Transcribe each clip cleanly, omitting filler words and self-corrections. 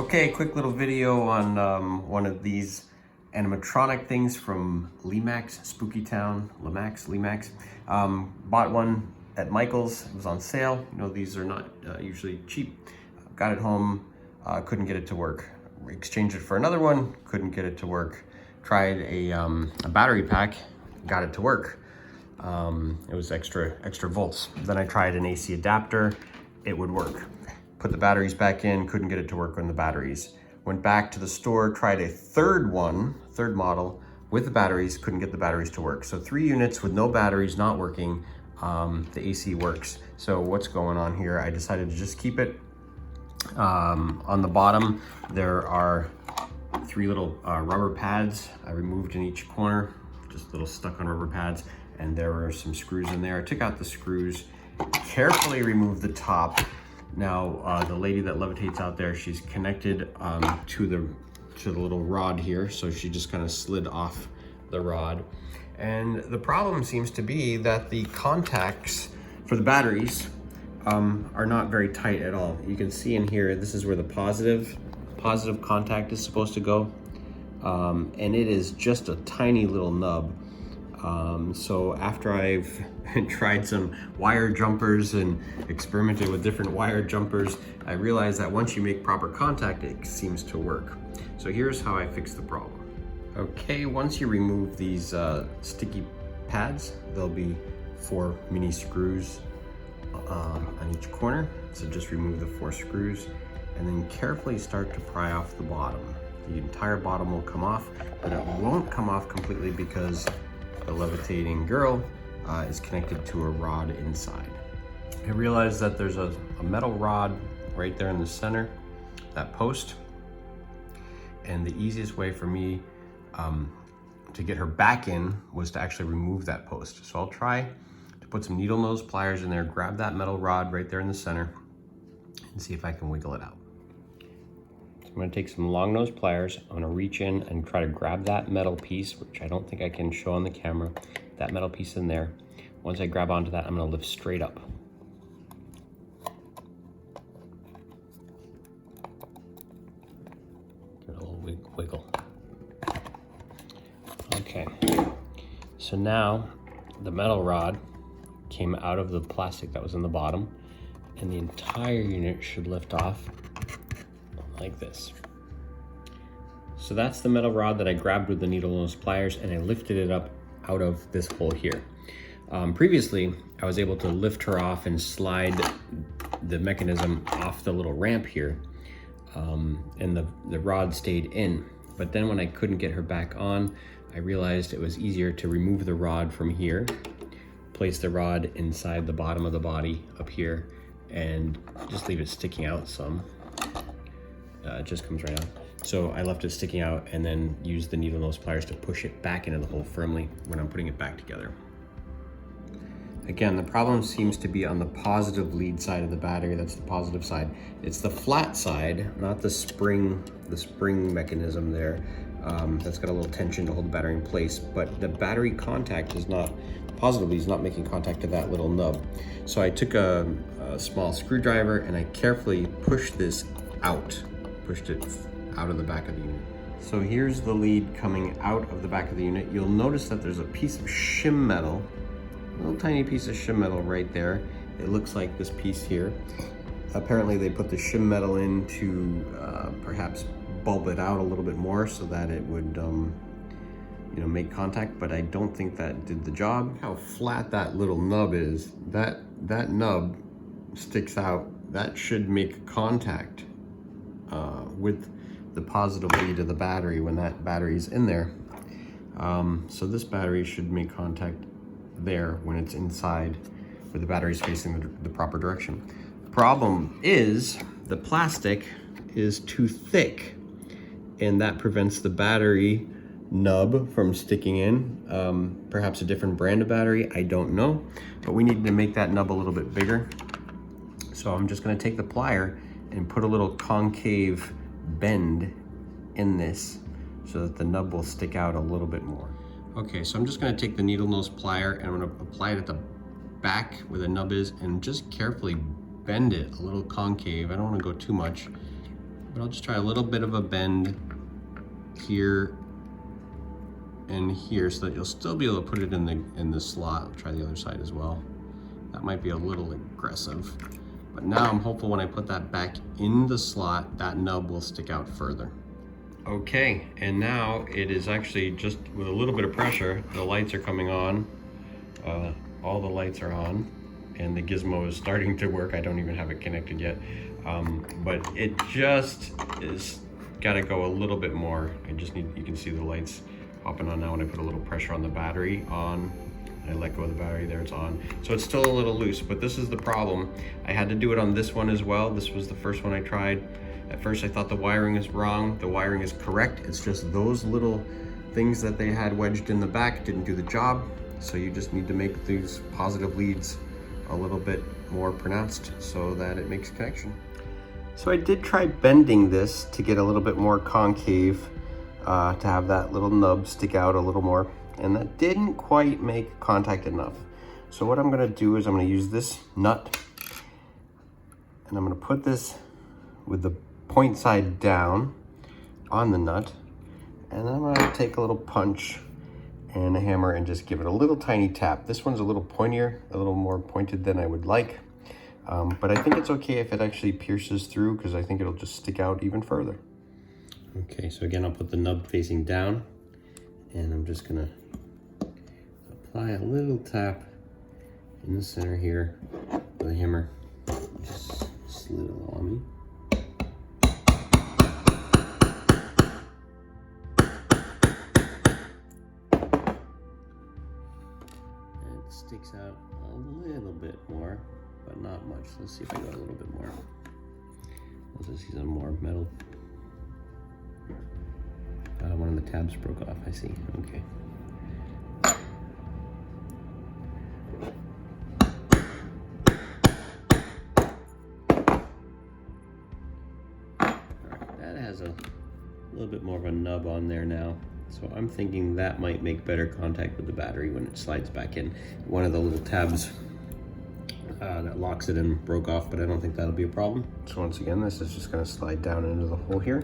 Okay, quick little video on one of these animatronic things from Lemax, Spooky Town, Lemax. Bought one at Michael's, it was on sale. You know, these are not usually cheap. Got it home, couldn't get it to work. Exchanged it for another one, couldn't get it to work. Tried a battery pack, got it to work. It was extra volts. Then I tried an AC adapter, it would work. Put the batteries back in, couldn't get it to work on the batteries. Went back to the store, tried a third model with the batteries, couldn't get the batteries to work. So 3 units with no batteries, not working. The AC works. So what's going on here? I decided to just keep it. On the bottom, there are 3 little rubber pads I removed in each corner, just little stuck on rubber pads, and there were some screws in there. I took out the screws, carefully removed the top. Now, the lady that levitates out there, she's connected to the little rod here, so she just kind of slid off the rod. And the problem seems to be that the contacts for the batteries are not very tight at all. You can see in here, this is where the positive contact is supposed to go, and it is just a tiny little nub. So after I've tried some wire jumpers and experimented with different wire jumpers, I realized that once you make proper contact, it seems to work. So here's how I fix the problem. Okay, once you remove these sticky pads, there'll be 4 mini screws on each corner. So just remove the 4 screws and then carefully start to pry off the bottom. The entire bottom will come off, but it won't come off completely because the levitating girl is connected to a rod inside. I realized that there's a metal rod right there in the center, that post, and the easiest way for me to get her back in was to actually remove that post. So I'll try to put some needle nose pliers in there, grab that metal rod right there in the center, and see if I can wiggle it out. I'm going to take some long nose pliers. I'm going to reach in and try to grab that metal piece, which I don't think I can show on the camera, that metal piece in there. Once I grab onto that, I'm going to lift straight up. Give it a little wiggle. Okay, so now the metal rod came out of the plastic that was in the bottom, and the entire unit should lift off like this. So that's the metal rod that I grabbed with the needle nose pliers, and I lifted it up out of this hole here. Previously, I was able to lift her off and slide the mechanism off the little ramp here, and the rod stayed in. But then when I couldn't get her back on, I realized it was easier to remove the rod from here, place the rod inside the bottom of the body up here, and just leave it sticking out some. It just comes right out. So I left it sticking out and then used the needle nose pliers to push it back into the hole firmly when I'm putting it back together. Again, the problem seems to be on the positive lead side of the battery. That's the positive side. It's the flat side, not the spring mechanism there. That's got a little tension to hold the battery in place, but the battery contact is not, positively is not making contact to that little nub. So I took a small screwdriver and I carefully pushed this out. Pushed it out of the back of the unit. So here's the lead coming out of the back of the unit. You'll notice that there's a piece of shim metal, a little tiny piece of shim metal right there. It looks like this piece here. Apparently they put the shim metal in to perhaps bulb it out a little bit more so that it would make contact, but I don't think that did the job. How flat that little nub is. That nub sticks out. That should make contact with the positive lead of the battery when that battery's in there. So this battery should make contact there when it's inside, where the battery's facing the proper direction. Problem is, the plastic is too thick, and that prevents the battery nub from sticking in. Perhaps a different brand of battery, I don't know, but we need to make that nub a little bit bigger. So I'm just gonna take the plier and put a little concave bend in this so that the nub will stick out a little bit more. Okay, so I'm just gonna take the needle nose plier and I'm gonna apply it at the back where the nub is and just carefully bend it a little concave. I don't wanna go too much. but I'll just try a little bit of a bend here and here so that you'll still be able to put it in the slot. I'll try the other side as well. That might be a little aggressive, but now I'm hopeful when I put that back in the slot, that nub will stick out further. Okay, and now it is actually just with a little bit of pressure, the lights are coming on. All the lights are on, and the gizmo is starting to work. I don't even have it connected yet, but it just is gotta go a little bit more. You can see the lights hopping on now when I put a little pressure on the battery on. I let go of the battery, there it's on. So it's still a little loose, but this is the problem. I had to do it on this one as well. This was the first one I tried. At first I thought the wiring is wrong. The wiring is correct. It's just those little things that they had wedged in the back didn't do the job. So you just need to make these positive leads a little bit more pronounced so that it makes connection. So I did try bending this to get a little bit more concave, to have that little nub stick out a little more, and that didn't quite make contact enough. So what I'm gonna do is I'm gonna use this nut, and I'm gonna put this with the point side down on the nut, and then I'm gonna take a little punch and a hammer and just give it a little tiny tap. This one's a little pointier, a little more pointed than I would like, but I think it's okay if it actually pierces through, because I think it'll just stick out even further. Okay, so again, I'll put the nub facing down, and I'm just gonna apply a little tap in the center here with a hammer. Just slid it on me. And it sticks out a little bit more, but not much. Let's see if I go a little bit more. Let's just see some more metal. One of the tabs broke off, I see. Okay. Alright, that has a little bit more of a nub on there now. So I'm thinking that might make better contact with the battery when it slides back in. One of the little tabs that locks it in broke off, but I don't think that'll be a problem. So once again, this is just gonna slide down into the hole here.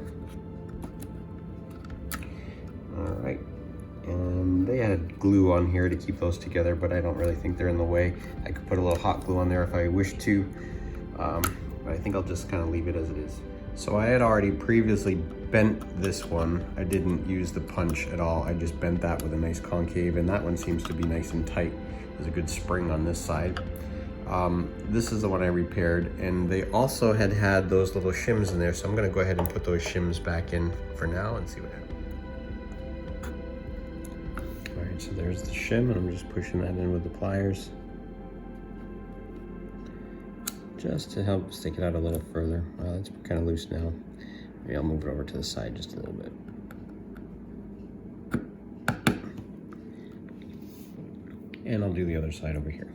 All right, and they had glue on here to keep those together, but I don't really think they're in the way. I could put a little hot glue on there if I wish to, but I think I'll just kind of leave it as it is. So I had already previously bent this one. I didn't use the punch at all. I just bent that with a nice concave, and that one seems to be nice and tight. There's a good spring on this side. This is the one I repaired, and they also had those little shims in there, so I'm gonna go ahead and put those shims back in for now and see what happens. All right, so there's the shim, and I'm just pushing that in with the pliers just to help stick it out a little further. It's kind of loose now. Maybe I'll move it over to the side just a little bit. And I'll do the other side over here.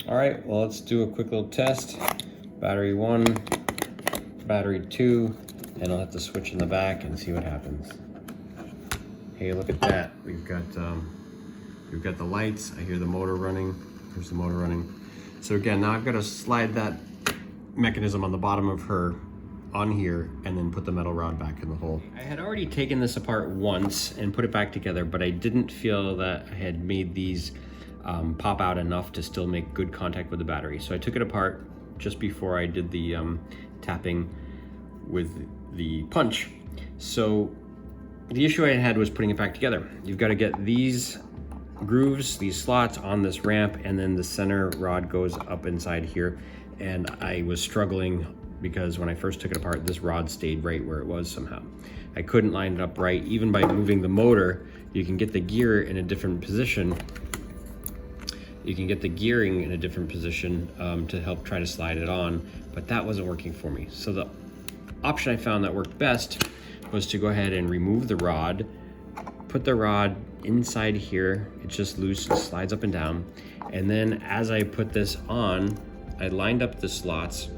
All right, well, let's do a quick little test. Battery 1, battery 2, and I'll have to switch in the back and see what happens. Hey, look at that. We've got the lights. I hear the motor running. There's the motor running. So again, now I've got to slide that mechanism on the bottom of her on here and then put the metal rod back in the hole. I had already taken this apart once and put it back together, but I didn't feel that I had made these pop out enough to still make good contact with the battery. So I took it apart just before I did the tapping with the punch. So the issue I had was putting it back together. You've got to get these grooves, these slots on this ramp, and then the center rod goes up inside here. And I was struggling because when I first took it apart, this rod stayed right where it was somehow. I couldn't line it up right. Even by moving the motor, you can get the gear in a different position. You can get the gearing in a different position to help try to slide it on, but that wasn't working for me. So the option I found that worked best was to go ahead and remove the rod, put the rod inside here. It's just loose, it slides up and down. And then as I put this on, I lined up the slots,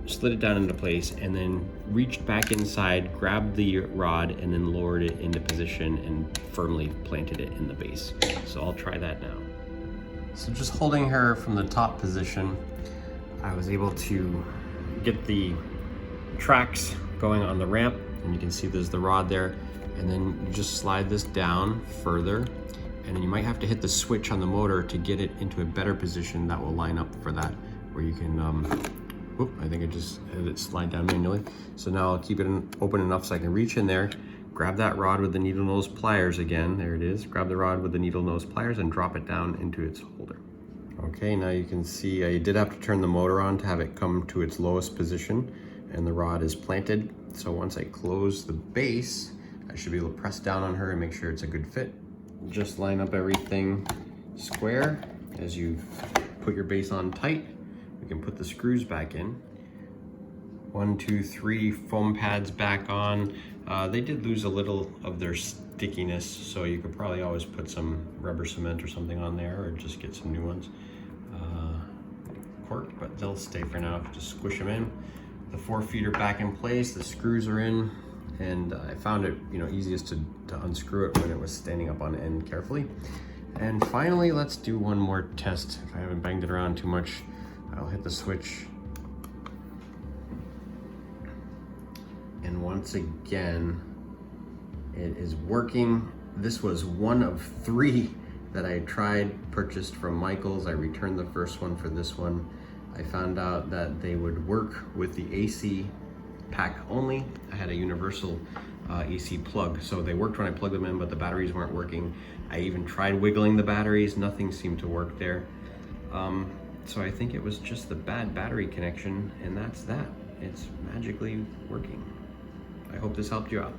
slid it down into place, and then reached back inside, grabbed the rod, and then lowered it into position and firmly planted it in the base. So I'll try that now. So just holding her from the top position, I was able to get the tracks going on the ramp, and you can see there's the rod there, and then you just slide this down further, and then you might have to hit the switch on the motor to get it into a better position that will line up for that, where you can, whoop, I think I just had it slide down manually. So now I'll keep it open enough so I can reach in there, grab that rod with the needle nose pliers again, there it is, grab the rod with the needle nose pliers and drop it down into its holder. Okay, now you can see I did have to turn the motor on to have it come to its lowest position, and the rod is planted. So once I close the base, I should be able to press down on her and make sure it's a good fit. Just line up everything square. As you put your base on tight, we can put the screws back in. 1, 2, 3 foam pads back on. They did lose a little of their stickiness, so you could probably always put some rubber cement or something on there, or just get some new ones. Corked, but they'll stay for now. Just squish them in. The 4 feet are back in place, the screws are in, and I found it, easiest to unscrew it when it was standing up on end carefully. And finally, let's do one more test. If I haven't banged it around too much, I'll hit the switch. And once again, it is working. This was one of 3 that I purchased from Michaels. I returned the first one for this one. I found out that they would work with the AC pack only. I had a universal AC plug, so they worked when I plugged them in, but the batteries weren't working. I even tried wiggling the batteries, nothing seemed to work there. So I think it was just the bad battery connection, and that's that. It's magically working. I hope this helped you out.